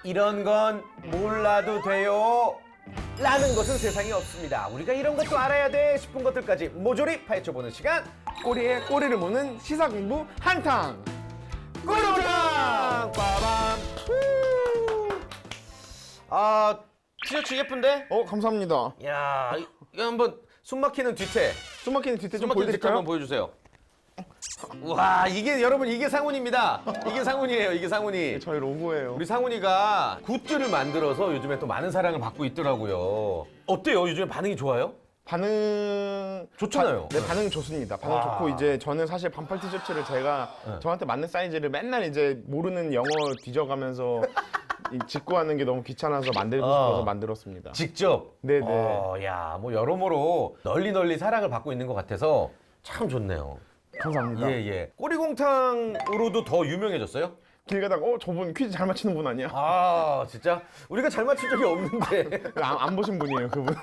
이런 건 몰라도 돼요 라는 것은 세상에 없습니다. 우리가 이런 것도 알아야 돼 싶은 것들까지 모조리 파헤쳐보는 시간, 꼬리에 꼬리를 무는 시사 공부 한탕. 꼬리탕! 빠밤! 아, 티셔츠 예쁜데? 감사합니다. 야, 이거 한번 숨 막히는 뒤태. 숨 막히는 뒤태 좀 숨 막히는 뒤태 한번 보여드릴까요? 보여주세요. 와, 이게 여러분 이게 상훈입니다. 이게 상훈이에요. 이게 상훈이. 저희 로고예요. 우리 상훈이가 굿즈를 만들어서 요즘에 또 많은 사랑을 받고 있더라고요. 어때요? 요즘에 반응이 좋아요? 반응 좋잖아요. 네, 반응 좋습니다. 반응 와. 좋고 이제 저는 사실 반팔 티셔츠를 제가 네. 저한테 맞는 사이즈를 맨날 이제 모르는 영어 뒤져가면서 직구 하는 게 너무 귀찮아서 만들고 싶어서 만들었습니다. 직접? 네네. 야, 뭐 여러모로 널리 사랑을 받고 있는 것 같아서 참 좋네요. 감사합니다. 예, 예. 꼬리공탕으로도 더 유명해졌어요? 길 가다가 저분 퀴즈 잘 맞히는 분 아니야? 아, 진짜? 우리가 잘 맞춘 적이 없는데. 안 보신 분이에요, 그분.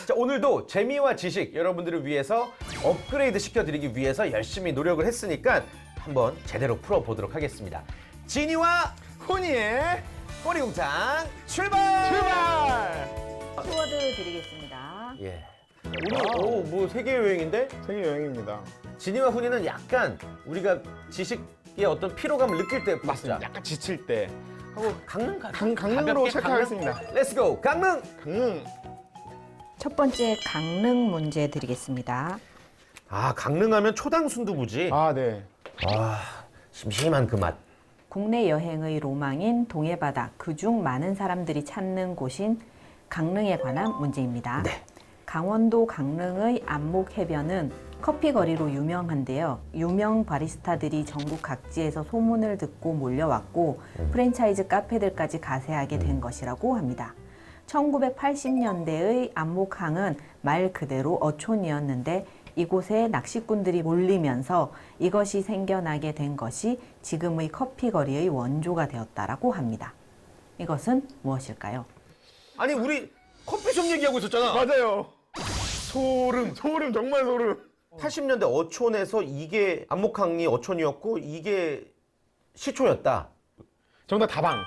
자, 오늘도 재미와 지식 여러분들을 위해서 업그레이드 시켜드리기 위해서 열심히 노력을 했으니까 한번 제대로 풀어보도록 하겠습니다. 지니와 훈이의 꼬리공탕 출발! 출발! 키워드 드리겠습니다. 예. 우리, 뭐 세계 여행인데? 세계 여행입니다. 지니와 훈이는 약간 우리가 지식의 어떤 피로감을 느낄 때 맞습니다. 맞습니다. 약간 지칠 때 하고 강릉 가. 강릉으로 시작하겠습니다. 렛츠고 강릉. 강릉. 첫 번째 강릉 문제 드리겠습니다. 아, 강릉하면 초당 순두부지. 아, 네. 심심한 그 맛. 국내 여행의 로망인 동해바다, 그중 많은 사람들이 찾는 곳인 강릉에 관한 문제입니다. 네. 강원도 강릉의 안목해변은 커피 거리로 유명한데요. 유명 바리스타들이 전국 각지에서 소문을 듣고 몰려왔고 프랜차이즈 카페들까지 가세하게 된 것이라고 합니다. 1980년대의 안목항은 말 그대로 어촌이었는데 이곳에 낚시꾼들이 몰리면서 이것이 생겨나게 된 것이 지금의 커피 거리의 원조가 되었다라고 합니다. 이것은 무엇일까요? 아니 우리 커피숍 얘기하고 있었잖아. 맞아요. 소름. 소름, 정말 소름. 80년대 어촌에서 이게 안목항이 어촌이었고 이게 시초였다. 정답 다방.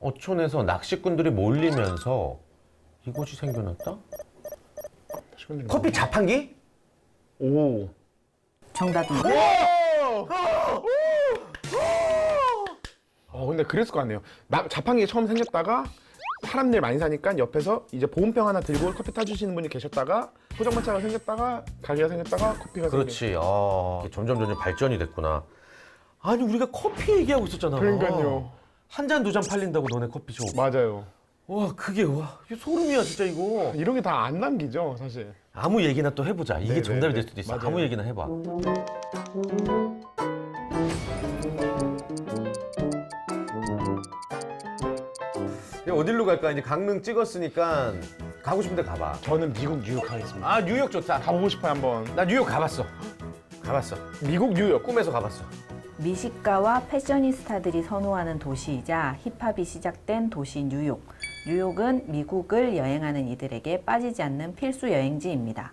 어촌에서 낚시꾼들이 몰리면서 이곳이 생겨났다? 커피 자판기? 오. 정답입니다. 근데 그랬을 것 같네요. 자판기 처음 생겼다가 사람들 많이 사니까 옆에서 이제 보온병 하나 들고 커피 타주시는 분이 계셨다가 포장마차가 생겼다가 가게가 생겼다가 커피가 그렇지. 이게 점점 발전이 됐구나. 아니 우리가 커피 얘기하고 있었잖아. 그러니까요. 한 잔 두 잔 팔린다고 너네 커피숍. 맞아요. 와 그게 이게 소름이야 진짜 이거. 이런 게 다 안 남기죠, 사실. 아무 얘기나 또 해보자. 이게 네네네. 정답이 될 수도 있어. 맞아요. 아무 얘기나 해봐. 어디로 갈까? 이제 강릉 찍었으니까 가고 싶은데 가봐. 저는 미국 뉴욕 하겠습니다. 아 뉴욕 좋다. 가보고 싶어요, 한번. 나 뉴욕 가봤어. 미국 뉴욕. 꿈에서 가봤어. 미식가와 패셔니스타들이 선호하는 도시이자 힙합이 시작된 도시 뉴욕. 뉴욕은 미국을 여행하는 이들에게 빠지지 않는 필수 여행지입니다.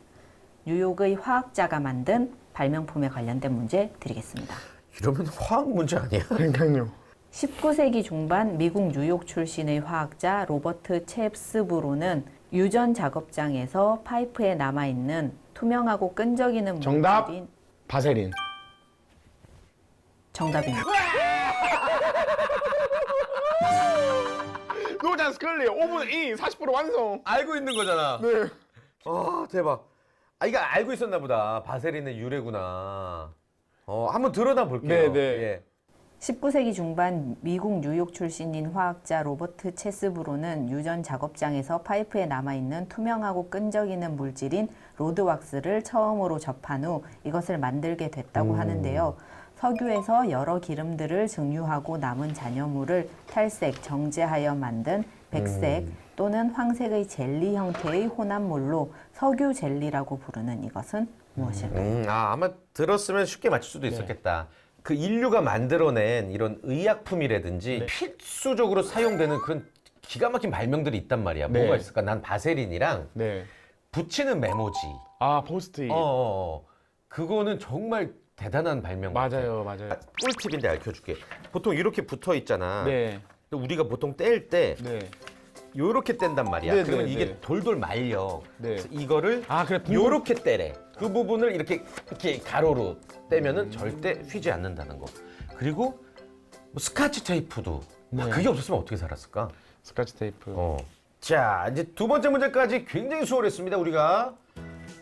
뉴욕의 화학자가 만든 발명품에 관련된 문제 드리겠습니다. 이러면 화학 문제 아니야? 그러니까요. 19세기 중반 미국 뉴욕 출신의 화학자 로버트 첵스브로는 유전 작업장에서 파이프에 남아있는 투명하고 끈적이는 정답! 물질인 바세린. 정답입니다. 노잔 스컬리 5분 2 40% 완성. 알고 있는 거잖아. 네. 대박. 이거 알고 있었나 보다. 바세린의 유래구나. 한번 드러나 볼게요. 네. 예. 19세기 중반 미국 뉴욕 출신인 화학자 로버트 체스브로는 유전 작업장에서 파이프에 남아있는 투명하고 끈적이는 물질인 로드왁스를 처음으로 접한 후 이것을 만들게 됐다고 하는데요. 석유에서 여러 기름들을 증류하고 남은 잔여물을 탈색, 정제하여 만든 백색 또는 황색의 젤리 형태의 혼합물로 석유 젤리라고 부르는 이것은 무엇일까요? 아마 들었으면 쉽게 맞출 수도 있었겠다. 그 인류가 만들어낸 이런 의약품이라든지 필수적으로 사용되는 그런 기가 막힌 발명들이 있단 말이야. 네. 뭐가 있을까? 난 바세린이랑 네. 붙이는 메모지. 포스트잇. 그거는 정말 대단한 발명. 같아. 맞아요, 맞아요. 꿀팁인데 알려줄게. 보통 이렇게 붙어 있잖아. 네, 근데 우리가 보통 뗄 때 네. 요렇게 뗀단 말이야. 네, 그러면 네, 이게 네. 돌돌 말려. 네. 그래서 이거를 아, 그래. 요렇게 떼래. 그 부분을 이렇게 가로로 떼면은 절대 휘지 않는다는 거. 그리고 뭐 스카치 테이프도 네. 그게 없었으면 어떻게 살았을까? 스카치 테이프. 자, 이제 두 번째 문제까지 굉장히 수월했습니다. 우리가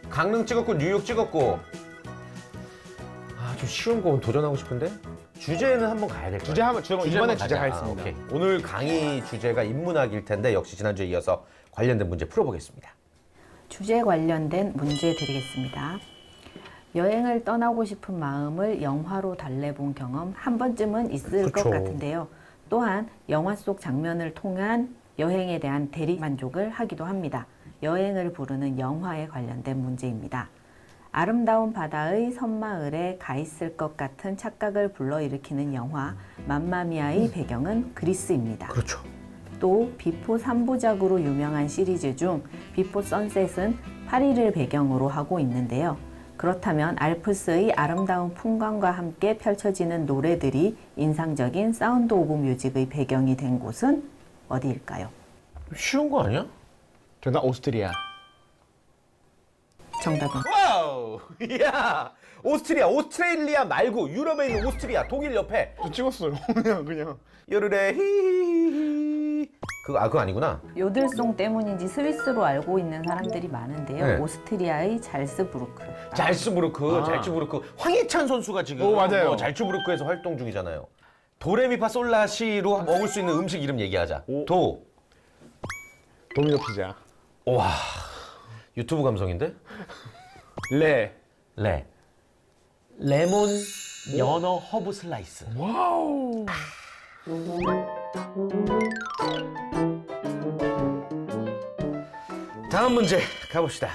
강릉 찍었고 뉴욕 찍었고 좀 쉬운 거 도전하고 싶은데 주제는 한번 가야 될 것 같아요. 주제 주제 이번에 한번 주제 가자. 가겠습니다. 오케이. 오늘 강의 주제가 인문학일 텐데 역시 지난주에 이어서 관련된 문제 풀어보겠습니다. 주제 관련된 문제 드리겠습니다. 여행을 떠나고 싶은 마음을 영화로 달래본 경험 한 번쯤은 있을 그쵸. 것 같은데요. 또한 영화 속 장면을 통한 여행에 대한 대리 만족을 하기도 합니다. 여행을 부르는 영화에 관련된 문제입니다. 아름다운 바다의 섬마을에 가 있을 것 같은 착각을 불러일으키는 영화 맘마미아의 배경은 그리스입니다. 그렇죠. 또 비포 3부작으로 유명한 시리즈 중 비포 선셋은 파리를 배경으로 하고 있는데요. 그렇다면 알프스의 아름다운 풍광과 함께 펼쳐지는 노래들이 인상적인 사운드 오브 뮤직의 배경이 된 곳은 어디일까요? 쉬운 거 아니야? 정답 오스트리아. 정답은 와우! 이야! 오스트레일리아 말고 유럽에 있는 오스트리아, 독일 옆에 저 찍었어요. 그냥. 여르레 히히히 그거 아니구나. 요들송 때문인지 스위스로 알고 있는 사람들이 많은데요. 네. 오스트리아의 잘스부르크. 잘츠부르크 황희찬 선수가 지금 오, 맞아요. 잘츠부르크에서 활동 중이잖아요. 도레미파 솔라시로 먹을 수 있는 음식 이름 얘기하자. 오. 도미노 피자. 와 유튜브 감성인데? 레. 레몬 연어 허브 슬라이스. 와우. 다음 문제 가봅시다.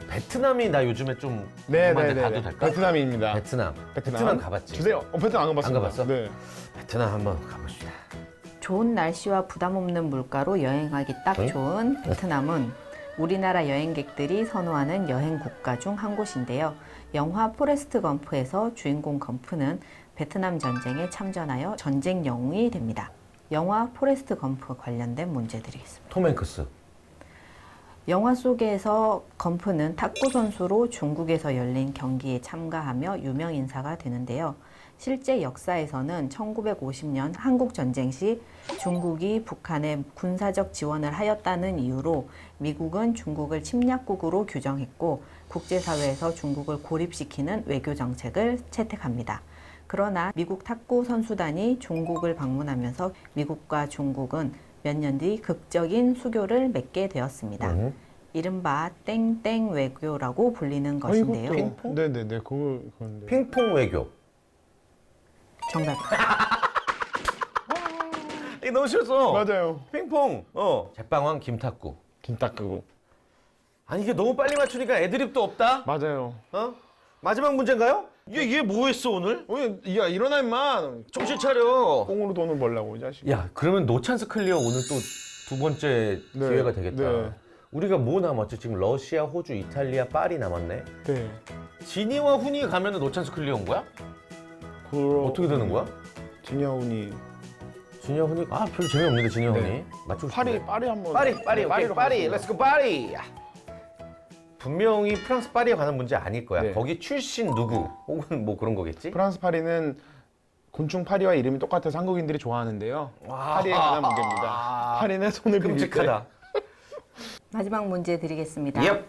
베트남이 나 요즘에 좀 궁금한데 가도 될까? 베트남입니다. 베트남 가봤지? 주세요. 베트남 안 가봤습니다. 안 가봤어? 네. 베트남 한번 가봅시다. 좋은 날씨와 부담 없는 물가로 여행하기 딱 응? 좋은 베트남은 우리나라 여행객들이 선호하는 여행 국가 중 한 곳인데요. 영화 포레스트 검프에서 주인공 검프는 베트남 전쟁에 참전하여 전쟁 영웅이 됩니다. 영화 포레스트 검프 관련된 문제 드리겠습니다. 톰 행크스. 영화 속에서 검프는 탁구 선수로 중국에서 열린 경기에 참가하며 유명 인사가 되는데요. 실제 역사에서는 1950년 한국 전쟁 시 중국이 북한에 군사적 지원을 하였다는 이유로 미국은 중국을 침략국으로 규정했고 국제사회에서 중국을 고립시키는 외교 정책을 채택합니다. 그러나 미국 탁구 선수단이 중국을 방문하면서 미국과 중국은 몇 년 뒤 극적인 수교를 맺게 되었습니다. 이른바 땡땡 외교라고 불리는 것인데요. 핑퐁? 네네네. 그건데. 핑퐁 외교. 정답. 이게 너무 쉬웠어. 맞아요. 핑퐁. 제빵왕 김탁구. 김 닦고. 아니 이게 너무 빨리 맞추니까 애드립도 없다. 맞아요. 마지막 문제인가요? 얘 뭐 했어 오늘? 야 일어나 임마. 정신 차려. 꽁으로 돈을 벌라고 이 자식. 야 그러면 노찬스 클리어 오늘 또 두 번째 네, 기회가 되겠다. 네. 우리가 뭐 남았지? 지금 러시아, 호주, 이탈리아, 파리 남았네. 네. 지니와 훈이 가면 노찬스 클리어인 거야? 어떻게 되는 거야? 진야훈이 지니와 훈이 별로 재미없는데 지니와 훈이 맞추고 싶은데. 파리 한번. 파리 오케이 파리로 파리 가겠습니다. 렛츠고 파리. 분명히 프랑스 파리에 관한 문제 아닐 거야. 네. 거기 출신 누구 혹은 뭐 그런 거겠지? 프랑스 파리는 곤충 파리와 이름이 똑같아서 한국인들이 좋아하는데요. 파리에 관한 문제입니다. 파리는 손을 비빌 때. 끔찍하다. 마지막 문제 드리겠습니다. 예.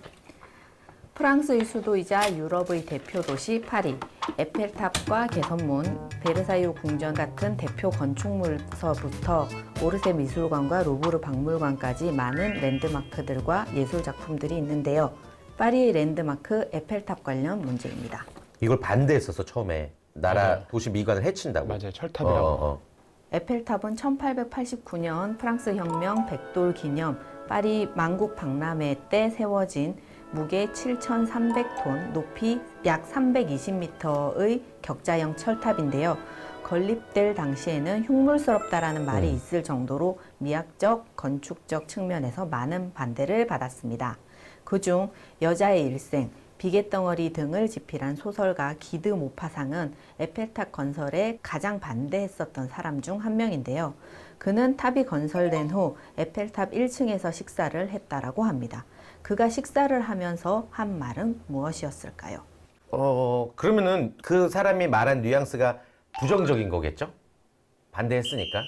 프랑스의 수도이자 유럽의 대표 도시 파리, 에펠탑과 개선문, 베르사유 궁전 같은 대표 건축물서부터 오르세 미술관과 루브르 박물관까지 많은 랜드마크들과 예술 작품들이 있는데요. 파리의 랜드마크 에펠탑 관련 문제입니다. 이걸 반대했었어 처음에. 나라 맞아요. 도시 미관을 해친다고. 맞아요. 철탑이라고. 에펠탑은 1889년 프랑스 혁명 100돌 기념 파리 만국 박람회 때 세워진 무게 7,300톤, 높이 약 320m의 격자형 철탑인데요. 건립될 당시에는 흉물스럽다라는 말이 있을 정도로 미학적, 건축적 측면에서 많은 반대를 받았습니다. 그중 여자의 일생, 비계덩어리 등을 집필한 소설가 기드 모파상은 에펠탑 건설에 가장 반대했었던 사람 중 한 명인데요. 그는 탑이 건설된 후 에펠탑 1층에서 식사를 했다라고 합니다. 그가 식사를 하면서 한 말은 무엇이었을까요? 그러면은 그 사람이 말한 뉘앙스가 부정적인 거겠죠? 반대했으니까.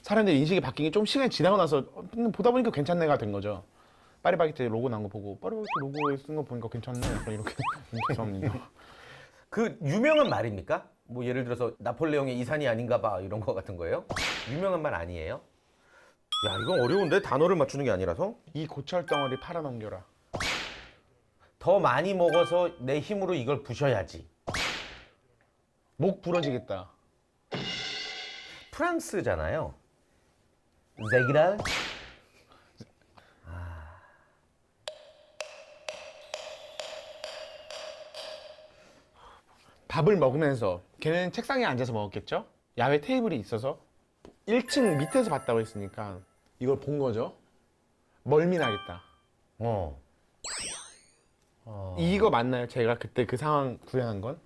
사람들이 인식이 바뀐 게 좀 시간이 지나고 나서 보다 보니까 괜찮네가 된 거죠. 파리바게뜨 로고 난 거 보고 파리바게뜨 로고에 쓴 거 보니까 괜찮네. 약간 이렇게 죄송합니다. 그 유명한 말입니까? 뭐 예를 들어서 나폴레옹의 이산이 아닌가 봐 이런 거 같은 거예요? 유명한 말 아니에요? 야, 이건 어려운데 단어를 맞추는 게 아니라서. 이 고철 덩어리 팔아넘겨라. 더 많이 먹어서 내 힘으로 이걸 부셔야지. 목 부러지겠다. 프랑스잖아요. 제기랄? 밥을 먹으면서 걔는 책상에 앉아서 먹었겠죠? 야외 테이블이 있어서 1층 밑에서 봤다고 했으니까 이걸 본 거죠. 멀미나겠다. 이거 맞나요? 제가 그때 그 상황 구현한 건?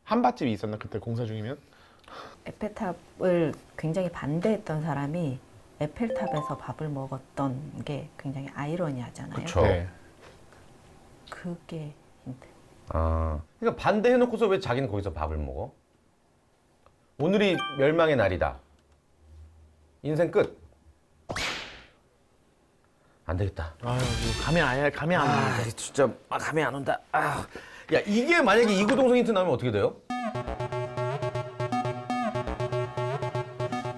한밭집이 있었나? 그때 공사 중이면? 에펠탑을 굉장히 반대했던 사람이 에펠탑에서 밥을 먹었던 게 굉장히 아이러니하잖아요. 그쵸. 네. 그게 힌트. 그러니까 반대해놓고서 왜 자기는 거기서 밥을 먹어? 오늘이 멸망의 날이다. 인생 끝. 안 되겠다. 아유, 감이 안 온다. 진짜 감이 안 온다. 야, 이게 만약에 이구동성 힌트 나오면 어떻게 돼요?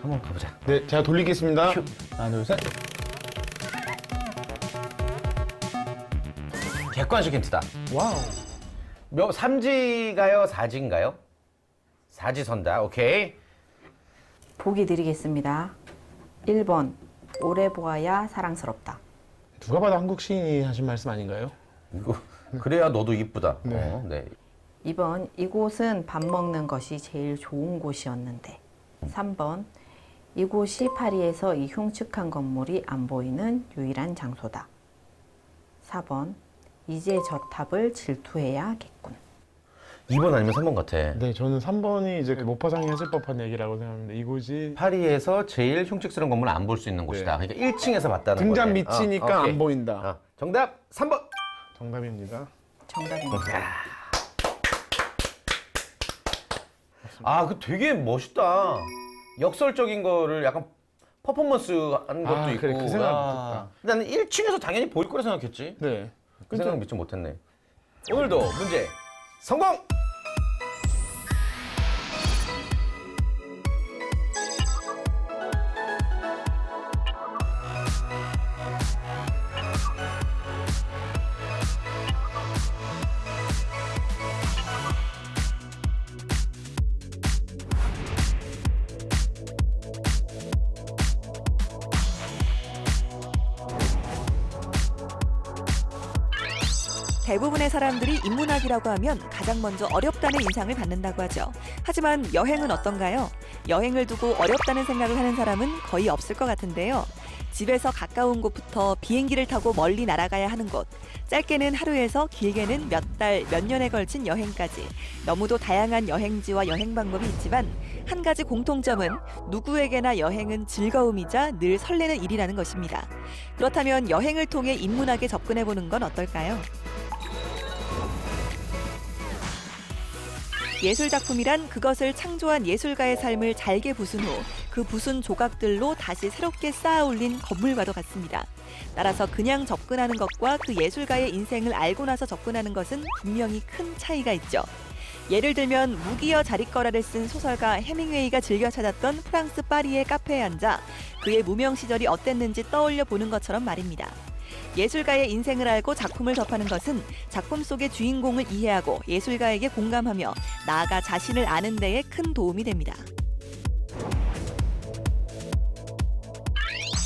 한번 가보자. 네, 제가 돌리겠습니다. 하나, 둘, 셋. 객관식 힌트다. 와우. 3지가요? 4지인가요? 4지 선다. 오케이. 보기 드리겠습니다. 1번 오래 보아야 사랑스럽다. 누가 봐도 한국 시인이 하신 말씀 아닌가요? 이거 그래야 너도 이쁘다. 네. 네. 2번 이곳은 밥 먹는 것이 제일 좋은 곳이었는데. 3번 이곳이 파리에서 이 흉측한 건물이 안 보이는 유일한 장소다. 4번 이제 저 탑을 질투해야겠군. 2번 아니면 3번 같아. 네, 저는 3번이 이제 모파상이 했을 법한 얘기라고 생각하는데 이곳이 파리에서 제일 흉측스러운 건물을 안 볼 수 있는 곳이다. 그러니까 1층에서 봤다는 등잔 거네. 밑이니까 오케이. 안 보인다. 정답 3번. 정답입니다. 정답입니다. 그 되게 멋있다. 역설적인 거를 약간 퍼포먼스 하는 것도 있고. 그래, 그 생각 못했다. 나는 1층에서 당연히 보일 거라 생각했지. 네. 그 생각 믿지 못했네. 오늘도 문제 성공! 대부분의 사람들이 인문학이라고 하면 가장 먼저 어렵다는 인상을 받는다고 하죠. 하지만 여행은 어떤가요? 여행을 두고 어렵다는 생각을 하는 사람은 거의 없을 것 같은데요. 집에서 가까운 곳부터 비행기를 타고 멀리 날아가야 하는 곳, 짧게는 하루에서 길게는 몇 달, 몇 년에 걸친 여행까지 너무도 다양한 여행지와 여행 방법이 있지만 한 가지 공통점은 누구에게나 여행은 즐거움이자 늘 설레는 일이라는 것입니다. 그렇다면 여행을 통해 인문학에 접근해보는 건 어떨까요? 예술작품이란 그것을 창조한 예술가의 삶을 잘게 부순 후 그 부순 조각들로 다시 새롭게 쌓아 올린 건물과도 같습니다. 따라서 그냥 접근하는 것과 그 예술가의 인생을 알고 나서 접근하는 것은 분명히 큰 차이가 있죠. 예를 들면 무기여 자릿거라를 쓴 소설가 해밍웨이가 즐겨 찾았던 프랑스 파리의 카페에 앉아 그의 무명 시절이 어땠는지 떠올려 보는 것처럼 말입니다. 예술가의 인생을 알고 작품을 접하는 것은 작품 속의 주인공을 이해하고 예술가에게 공감하며 나아가 자신을 아는 데에 큰 도움이 됩니다.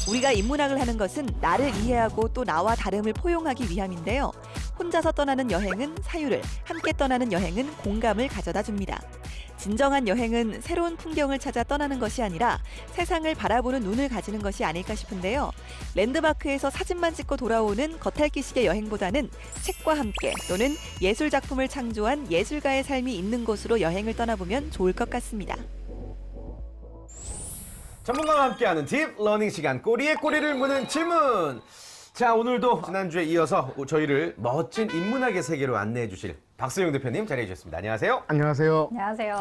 우리가 인문학을 하는 것은 나를 이해하고 또 나와 다름을 포용하기 위함인데요. 혼자서 떠나는 여행은 사유를, 함께 떠나는 여행은 공감을 가져다 줍니다. 진정한 여행은 새로운 풍경을 찾아 떠나는 것이 아니라 세상을 바라보는 눈을 가지는 것이 아닐까 싶은데요. 랜드마크에서 사진만 찍고 돌아오는 겉핥기식의 여행보다는 책과 함께 또는 예술 작품을 창조한 예술가의 삶이 있는 곳으로 여행을 떠나보면 좋을 것 같습니다. 전문가와 함께하는 딥 러닝 시간, 꼬리에 꼬리를 무는 질문. 자, 오늘도 지난주에 이어서 저희를 멋진 인문학의 세계로 안내해 주실 박수영 대표님 자리해 주셨습니다. 안녕하세요. 안녕하세요. 안녕하세요.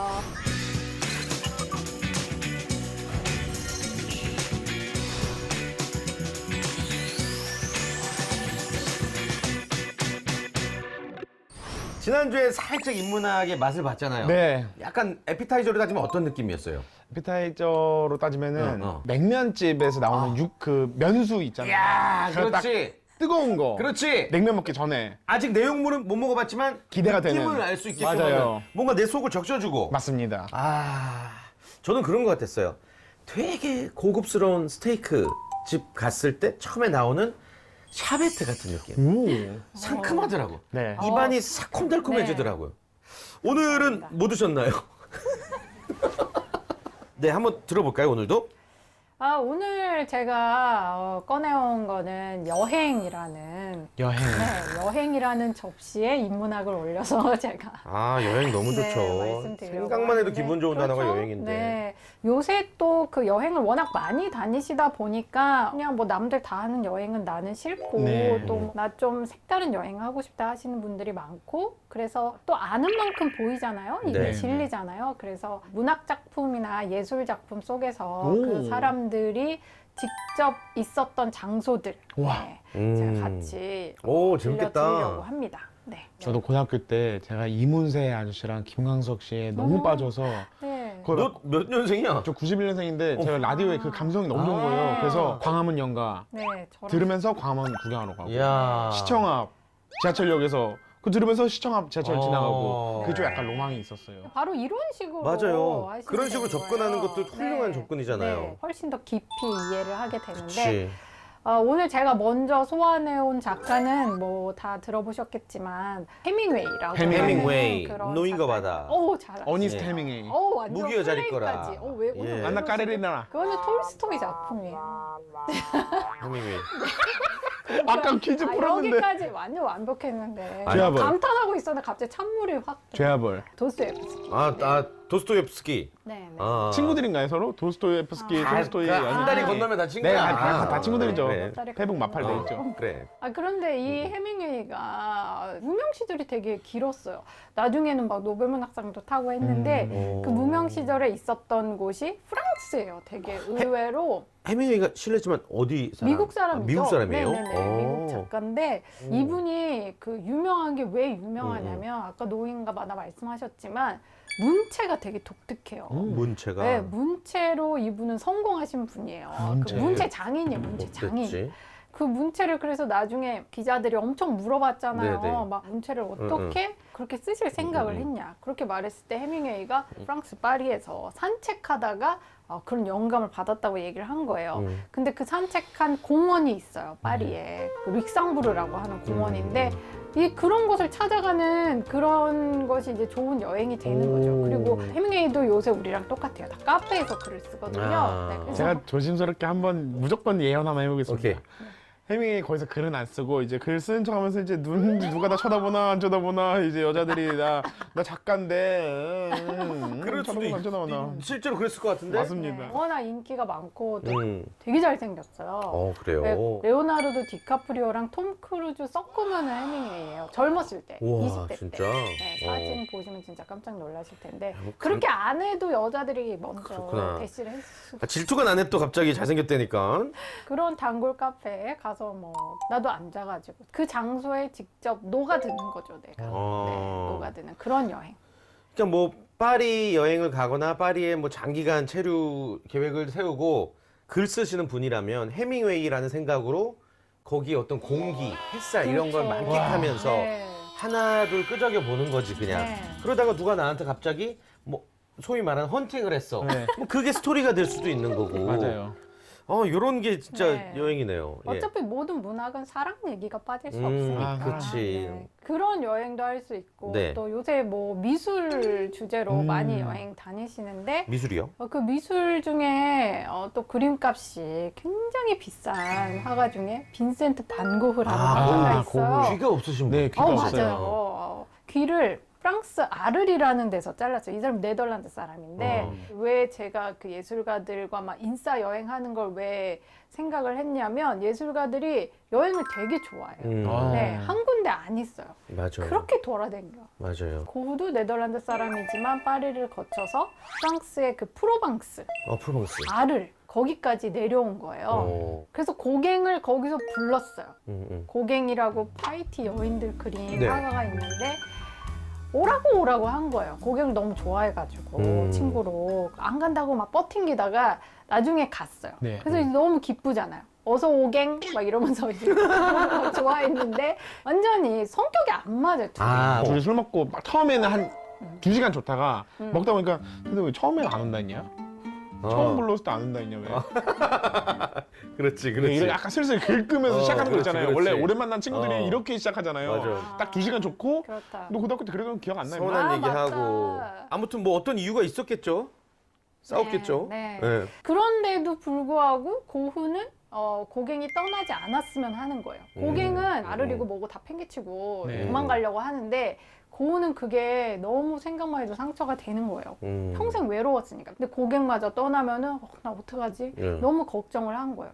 지난주에 살짝 인문학의 맛을 봤잖아요. 네. 약간 에피타이저로 따지면 어떤 느낌이었어요? 에피타이저로 따지면은 어. 냉면집에서 나오는 그 면수 있잖아요. 야, 그거 딱 그렇지. 뜨거운 거. 그렇지. 냉면 먹기 전에. 아직 내용물은 못 먹어봤지만 기대가 느낌을 되는. 알 수 있게끔 맞아요. 하는, 뭔가 내 속을 적셔주고. 맞습니다. 아, 저는 그런 것 같았어요. 되게 고급스러운 스테이크 집 갔을 때 처음에 나오는 샤베트 같은 느낌. 오. 상큼하더라고. 네. 입안이 새콤달콤해지더라고요. 오늘은 뭐 드셨나요? 네, 한번 들어볼까요, 오늘도? 오늘 제가 꺼내온 거는 여행이라는 여행. 여행이라는 접시에 인문학을 올려서 제가 아, 여행 너무 좋죠. 말씀드리려고 생각만 해도 하는데. 기분 좋은 단어가 그렇죠? 여행인데. 네. 요새 또 그 여행을 워낙 많이 다니시다 보니까 그냥 뭐 남들 다 하는 여행은 나는 싫고 네. 또 나 좀 색다른 여행 하고 싶다 하시는 분들이 많고 그래서 또 아는 만큼 보이잖아요. 이게 네. 진리잖아요. 그래서 문학 작품이나 예술 작품 속에서 오. 그 사람들이 직접 있었던 장소들 와. 제가 같이 오, 들려드리려고 재밌겠다. 합니다. 네. 저도 고등학교 때 제가 이문세 아저씨랑 김광석 씨에 너무 빠져서 네. 너 몇 년생이야? 저 91년생인데 제가 라디오에 그 감성이 너무 좋은 거예요. 그래서 광화문 연가 네, 저랑 들으면서 광화문 구경하러 가고 이야. 시청 앞 지하철역에서 그 들으면서 시청 앞 지하철 어. 지나가고 그게 좀 약간 로망이 있었어요. 바로 이런 식으로 맞아요. 하시면 그런 식으로 되는 접근하는 거예요. 것도 훌륭한 접근이잖아요. 네, 훨씬 더 깊이 이해를 하게 되는데 그치. 오늘 제가 먼저 소환해온 작가는 뭐 다 들어보셨겠지만 해밍웨이라고 해밍웨이, 하는 그런 노인과 작가. 바다. 오, 잘 알았어요. 어니스트 예. 해밍웨이. 완전 무기여 자리 거라. 플레이까지. 왜 오늘 예. 왜 안나 그러시죠? 까레리나. 그거는 톨스토이 작품이에요. 해밍웨이. 아까 퀴즈 풀었는데. 여기까지 완전 완벽했는데 죄아벌. 감탄하고 있었는데 갑자기 찬물이 확 죄아벌. 도스토옙스키. 도스토옙스키. 네, 네. 아. 친구들인가요 서로? 도스토옙스키, 톨스토이 그 한 다리 아니- 건너면 다 친구야. 네, 다 친구들이죠. 그래. 페북 마팔돼 있죠. 그래. 그런데 이 해밍웨이가 무명 시절이 되게 길었어요. 나중에는 막 노벨문학상도 타고 했는데 그 무명 시절에 있었던 곳이 프랑스예요. 되게 의외로 해밍웨이가 실례지만 어디 사람? 미국 사람이죠. 미국 사람이에요? 네네네. 오. 미국 작가인데 이분이 그 유명한 게 왜 유명하냐면 아까 노인과 바다 말씀하셨지만 문체가 되게 독특해요. 문체가. 네, 문체로 이분은 성공하신 분이에요. 문체. 그 문체 장인이에요, 문체 장인. 어땠지? 그 문체를 그래서 나중에 기자들이 엄청 물어봤잖아요. 네네. 막 문체를 어떻게 그렇게 쓰실 생각을 했냐. 그렇게 말했을 때 해밍웨이가 프랑스 파리에서 산책하다가 그런 영감을 받았다고 얘기를 한 거예요. 근데 그 산책한 공원이 있어요, 파리에. 그 릭상부르라고 하는 공원인데 그런 곳을 찾아가는 그런 것이 이제 좋은 여행이 되는 거죠. 그리고 해밍웨이도 요새 우리랑 똑같아요. 다 카페에서 글을 쓰거든요. 아. 네, 그래서 제가 조심스럽게 한번 무조건 예언 한번 해보겠습니다. 오케이. 해밍웨이 거기서 글은 안 쓰고 이제 글 쓰는 척하면서 이제 누가 나 쳐다보나 안 쳐다보나 이제 여자들이 나 작가인데 그럴 수도 쳐다보나 안 쳐다보나 실제로 그랬을 것 같은데? 맞습니다. 네, 워낙 인기가 많고 또 음. 되게 잘생겼어요. 그래요. 네, 레오나르도 디카프리오랑 톰 크루즈 섞으면 해밍웨이예요. 젊었을 때, 우와, 20대 진짜? 때. 네, 사진 보시면 진짜 깜짝 놀라실 텐데 뭐 그렇게 안 해도 여자들이 먼저 그렇구나. 대시를 했을 질투가 나네 또 갑자기 잘생겼다니까. 그런 단골 카페에 가서 뭐 나도 앉아가지고 그 장소에 직접 녹아드는 거죠, 내가. 네, 녹아드는 그런 여행. 그러니까 뭐 파리 여행을 가거나 파리에 뭐 장기간 체류 계획을 세우고 글 쓰시는 분이라면 해밍웨이라는 생각으로 거기 어떤 공기, 햇살 이런 걸 그렇죠. 만끽하면서 네. 하나 둘 끄적여 보는 거지 그냥. 네. 그러다가 누가 나한테 갑자기 뭐 소위 말하는 헌팅을 했어. 네. 뭐 그게 스토리가 될 수도 있는 거고. 맞아요. 요런 게 진짜 네. 여행이네요. 예. 어차피 모든 문학은 사랑 얘기가 빠질 수 아, 없으니까. 그렇지. 네. 그런 여행도 할 수 있고 네. 또 요새 뭐 미술 주제로 많이 여행 다니시는데 미술이요? 그 미술 중에 또 그림값이 굉장히 비싼 화가 중에 빈센트 반 고흐라는 화가가 있어요. 귀가 없으신 분. 네, 귀가 없어요. 맞아요. 귀를 프랑스 아르리라는 데서 잘랐어요. 이 사람 네덜란드 사람인데 왜 제가 그 예술가들과 막 인싸 여행하는 걸 왜 생각을 했냐면 예술가들이 여행을 되게 좋아해요. 네, 한 군데 안 있어요. 맞아요. 그렇게 돌아다녀. 맞아요. 고흐도 네덜란드 사람이지만 파리를 거쳐서 프랑스의 그 프로방스, 프로방스. 아를 거기까지 내려온 거예요. 그래서 고갱을 거기서 불렀어요. 고갱이라고 파이티 여인들 그린 네. 화가가 있는데 오라고 한 거예요. 고갱을 너무 좋아해가지고 친구로 안 간다고 막 버팅기다가 나중에 갔어요. 네. 그래서 이제 너무 기쁘잖아요. 어서 오갱 막 이러면서 이제 좋아했는데 완전히 성격이 안 맞아요. 둘이. 둘이 술 먹고 막 처음에는 한 2시간 좋다가 먹다 보니까 근데 왜 처음에는 안 온다 했냐? 처음 불렀을 때 안 온다 했냐 왜? 그렇지, 이렇게 그렇지. 약간 슬슬 긁으면서 시작하는 거 그렇지, 있잖아요. 그렇지. 원래 오랜 만난 친구들이 이렇게 시작하잖아요. 맞아. 딱 2시간 좋고 그렇다. 너 고등학교 때 그래도 기억 안 나요? 서운한 아, 얘기하고. 맞다. 아무튼 뭐 어떤 이유가 있었겠죠? 싸웠겠죠? 네. 네. 그런데도 불구하고 고흐는 고갱이 떠나지 않았으면 하는 거예요. 고갱은 아르리고 뭐고 다 팽개치고 네. 도망가려고 하는데 고흐는 그게 너무 생각만 해도 상처가 되는 거예요. 평생 외로웠으니까. 근데 고갱마저 떠나면은 나 어떡하지? 너무 걱정을 한 거예요.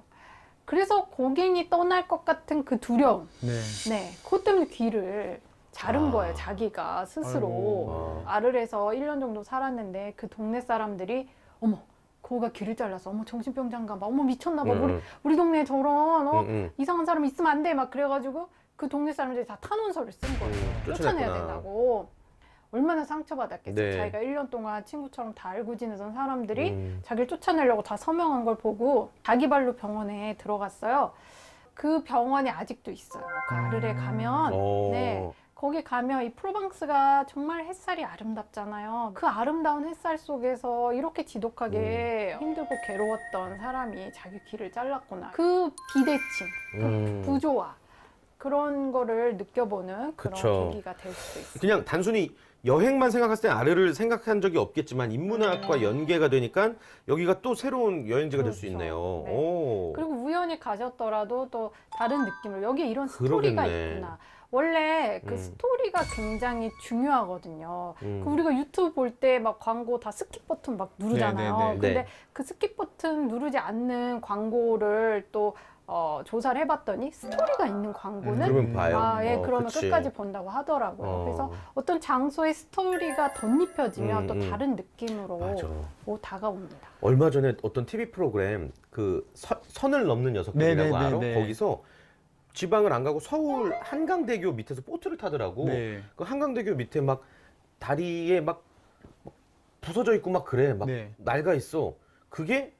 그래서 고갱이 떠날 것 같은 그 두려움. 네. 그것 때문에 귀를 자른 거예요. 자기가 스스로. 아르에서 1년 정도 살았는데 그 동네 사람들이 어머 고흐가 귀를 잘라서 어머 정신병자인가 봐. 어머 미쳤나 봐. 우리 동네에 저런 이상한 사람 있으면 안 돼. 막 그래가지고 그 동네 사람들이 다 탄원서를 쓴 거예요. 쫓아내야 쫓아냈구나. 된다고. 얼마나 상처받았겠어요. 네. 자기가 1년 동안 친구처럼 다 알고 지내던 사람들이 자기를 쫓아내려고 다 서명한 걸 보고 자기 발로 병원에 들어갔어요. 그 병원이 아직도 있어요. 그 아르레 가면 네. 거기 가면 이 프로방스가 정말 햇살이 아름답잖아요. 그 아름다운 햇살 속에서 이렇게 지독하게 힘들고 괴로웠던 사람이 자기 귀를 잘랐구나. 그 비대칭, 그 부조화 그런 거를 느껴보는 그런 그쵸. 계기가 될 수도 있어요. 그냥 단순히 여행만 생각했을 때 아르를 생각한 적이 없겠지만 인문학과 연계가 되니까 여기가 또 새로운 여행지가 될 수 그렇죠. 있네요. 네. 오. 그리고 우연히 가셨더라도 또 다른 느낌으로 여기에 이런 스토리가 그러겠네. 있구나. 원래 그 스토리가 굉장히 중요하거든요. 그 우리가 유튜브 볼 때 막 광고 다 스킵 버튼 막 누르잖아요. 네, 네, 네. 근데 네. 그 스킵 버튼 누르지 않는 광고를 또 조사를 해봤더니 스토리가 있는 광고는 그러면 봐요. 그러면 그치. 끝까지 본다고 하더라고요. 그래서 어떤 장소의 스토리가 덧입혀지면 또 다른 느낌으로 맞아. 다가옵니다. 얼마 전에 어떤 TV 프로그램 그 선을 넘는 녀석들이라고 네, 네, 알아? 네. 거기서 지방을 안 가고 서울 한강대교 밑에서 보트를 타더라고. 네. 그 한강대교 밑에 막 다리에 막 부서져 있고 막 그래. 막 네. 낡아 있어. 그게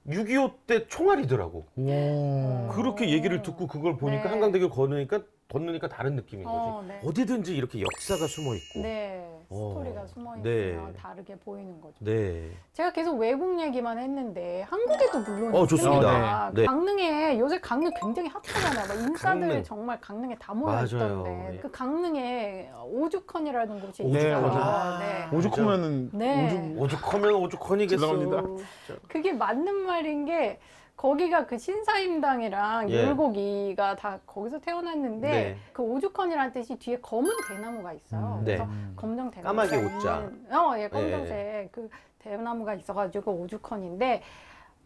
6.25 때 총알이더라고. 와. 그렇게 얘기를 듣고 그걸 보니까 네. 한강대교 건너니까 다른 느낌인 거지. 네. 어디든지 이렇게 역사가 숨어 있고. 네, 스토리가 숨어 있으면 네. 다르게 보이는 거죠. 네. 제가 계속 외국 얘기만 했는데 한국에도 물론 좋습니다. 있습니다. 네. 강릉에 요새 강릉 굉장히 핫하잖아요. 막 인싸들 강릉. 정말 강릉에 다 모여 맞아요. 있던데 네. 그 강릉에 오죽헌이라는 곳이 네, 있어요. 맞아요. 네. 오죽하면은 네. 오죽하면 오죽헌이겠어. 죄송합니다. 그게 맞는 말인 게 거기가 그 신사임당이랑 예. 율곡이가 다 거기서 태어났는데 네. 그 오죽헌이라는 뜻이 뒤에 검은 대나무가 있어요. 네. 그래서 검정 대나무가 까마귀 옷자. 있는, 예, 검정색 그 대나무가 있어가지고 오죽헌인데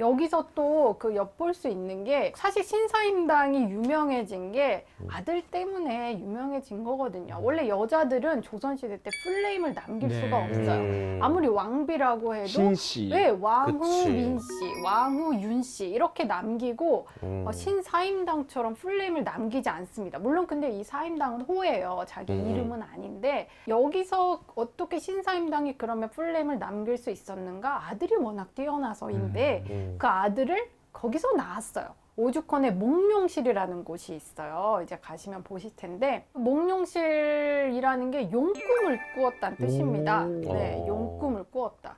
여기서 또 그 엿볼 수 있는 게 사실 신사임당이 유명해진 게 아들 때문에 유명해진 거거든요. 원래 여자들은 조선시대 때 풀네임을 남길 네. 수가 없어요. 아무리 왕비라고 해도 신씨. 네, 왕후 그치. 민씨, 왕후 윤씨 이렇게 남기고 음. 신사임당처럼 풀네임을 남기지 않습니다. 물론 근데 이 사임당은 호예요. 자기 이름은 아닌데 여기서 어떻게 신사임당이 그러면 풀네임을 남길 수 있었는가? 아들이 워낙 뛰어나서인데 그 아들을 거기서 낳았어요. 오죽헌의 몽룡실이라는 곳이 있어요. 이제 가시면 보실 텐데 몽룡실이라는 게 용꿈을 꾸었다는 뜻입니다. 네, 용꿈을 꾸었다.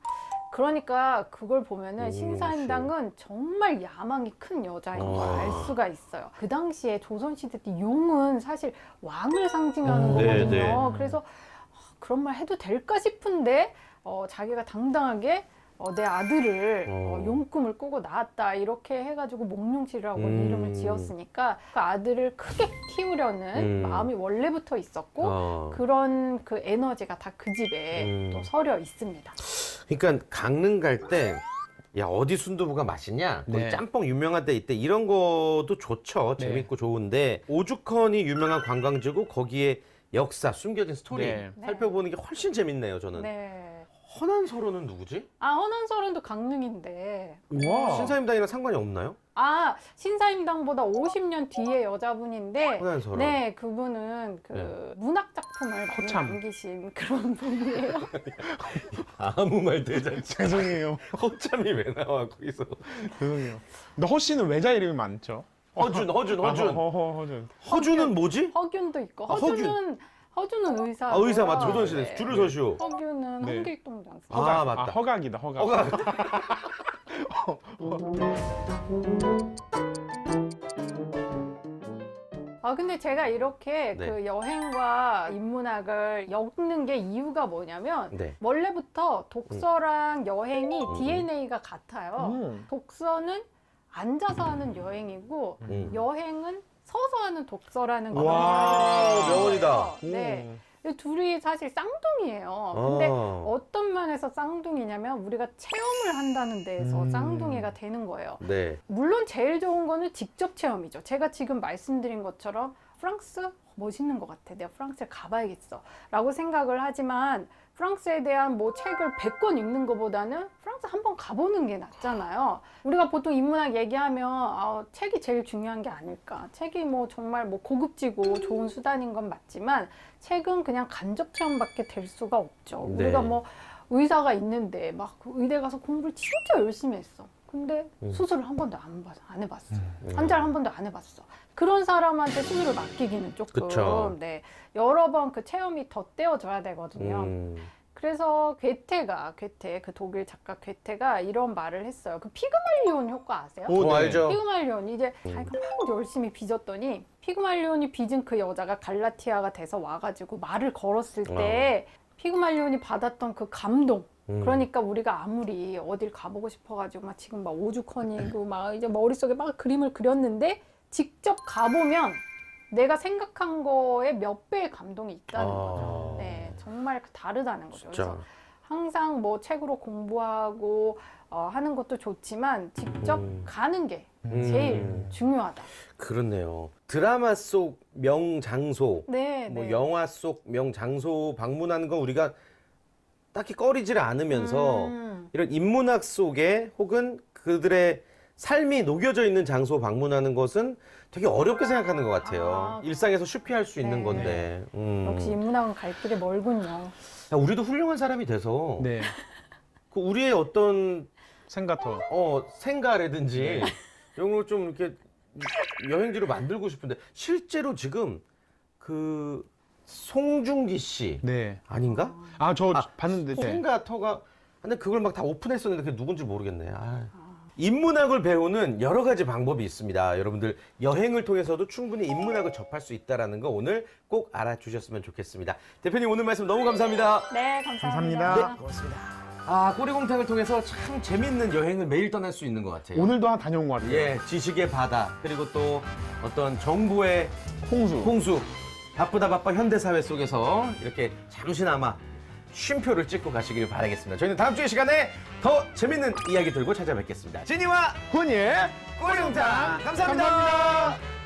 그러니까 그걸 보면은 오, 신사임당은 정말 야망이 큰 여자인 걸 아. 알 수가 있어요. 그 당시에 조선시대 때 용은 사실 왕을 상징하는 네, 거거든요. 네. 그래서 그런 말 해도 될까 싶은데 자기가 당당하게 내 아들을 용꿈을 꾸고 낳았다 이렇게 해가지고 몽룡씨라고 이름을 지었으니까 그 아들을 크게 키우려는 마음이 원래부터 있었고 그런 그 에너지가 다 그 집에 또 서려 있습니다. 그러니까 강릉 갈 때 야 어디 순두부가 맛있냐? 거기 네. 짬뽕 유명한 데 있대. 이런 것도 좋죠. 네. 재밌고 좋은데 오죽헌이 유명한 관광지고 거기에 역사, 숨겨진 스토리 네. 살펴보는 게 훨씬 재밌네요. 저는. 네. 헌안서로는 누구지? 헌안서른도 강릉인데. 와. 신사임당이랑 상관이 없나요? 신사임당보다 50년 뒤의 여자분인데. 헌안서로. 네, 그분은 그 네. 문학 작품을 많이 허참. 남기신 그런 분이에요. 아무 말 대잔치. 죄송해요. 허참이 왜 나와 거기서? 죄송해요. 근데 허 씨는 외자 이름이 많죠? 허준. 허준. 허준은 뭐지? 허균도 있고. 허균. 허준은 의사. 아 의사 맞죠. 조선시대 줄을 서시오. 허균은 네. 한길동 장사. 아 맞다. 허각이다. 허각. 근데 제가 이렇게 네. 그 여행과 인문학을 엮는 게 이유가 뭐냐면 네. 원래부터 독서랑 여행이 DNA가 같아요. 독서는 앉아서 하는 여행이고 여행은 서서 하는 독서라는 걸 와, 명언이다. 네. 근데 둘이 사실 쌍둥이에요. 근데 어떤 면에서 쌍둥이냐면 우리가 체험을 한다는 데에서 쌍둥이가 되는 거예요. 네. 물론 제일 좋은 거는 직접 체험이죠. 제가 지금 말씀드린 것처럼 프랑스 멋있는 것 같아. 내가 프랑스에 가봐야겠어. 라고 생각을 하지만 프랑스에 대한 뭐 책을 100권 읽는 것보다는 프랑스 한번 가보는 게 낫잖아요. 우리가 보통 인문학 얘기하면 책이 제일 중요한 게 아닐까. 책이 뭐 정말 뭐 고급지고 좋은 수단인 건 맞지만 책은 그냥 간접 체험밖에 될 수가 없죠. 네. 우리가 뭐 의사가 있는데 막 의대 가서 공부를 진짜 열심히 했어. 근데 수술을 한 번도 안 해봤어. 환자를 한 번도 안 해봤어. 그런 사람한테 수술을 맡기기는 조금 그쵸. 네, 여러 번 그 체험이 덧대어져야 되거든요. 그래서 괴테가 그 독일 작가 괴테가 이런 말을 했어요. 그 피그말리온 효과 아세요? 네. 알죠. 피그말리온 이제 자기가 막 열심히 빚었더니 피그말리온이 빚은 그 여자가 갈라티아가 돼서 와가지고 말을 걸었을 때 피그말리온이 받았던 그 감동. 그러니까 우리가 아무리 어딜 가보고 싶어가지고 막 지금 막 오죽헌이고 막 이제 머릿속에 막 그림을 그렸는데 직접 가보면 내가 생각한 거에 몇 배의 감동이 있다는 거죠. 네, 정말 다르다는 거죠. 진짜. 그래서 항상 뭐 책으로 공부하고 하는 것도 좋지만 직접 가는 게 제일 중요하다. 그렇네요. 드라마 속 명장소, 네, 뭐 네. 영화 속 명장소 방문하는 건 우리가 딱히 꺼리질 않으면서 이런 인문학 속에 혹은 그들의 삶이 녹여져 있는 장소 방문하는 것은 되게 어렵게 생각하는 것 같아요. 일상에서 쉽게 할 수 있는 네. 건데. 역시 인문학은 갈 길이 멀군요. 야, 우리도 훌륭한 사람이 돼서 네. 그 우리의 어떤 생가터. 생가라든지 이런 걸 좀 이렇게 여행지로 만들고 싶은데 실제로 지금 그 송중기 씨 네. 아닌가? 저 봤는데. 네. 생가터가 근데 그걸 막 다 오픈했었는데 그게 누군지 모르겠네. 인문학을 배우는 여러 가지 방법이 있습니다. 여러분들 여행을 통해서도 충분히 인문학을 접할 수 있다는 거 오늘 꼭 알아주셨으면 좋겠습니다. 대표님 오늘 말씀 너무 감사합니다. 네, 감사합니다. 감사합니다. 고맙습니다. 꼬리곰탕을 통해서 참 재밌는 여행을 매일 떠날 수 있는 것 같아요. 오늘도 한 다녀온 것 같아요. 예, 지식의 바다 그리고 또 어떤 정보의 홍수 바쁘다 현대사회 속에서 이렇게 잠시나마 쉼표를 찍고 가시길 바라겠습니다. 저희는 다음 주의 시간에 더 재밌는 이야기 들고 찾아뵙겠습니다. 진이와 훈이의 꼬리곰탕 감사합니다.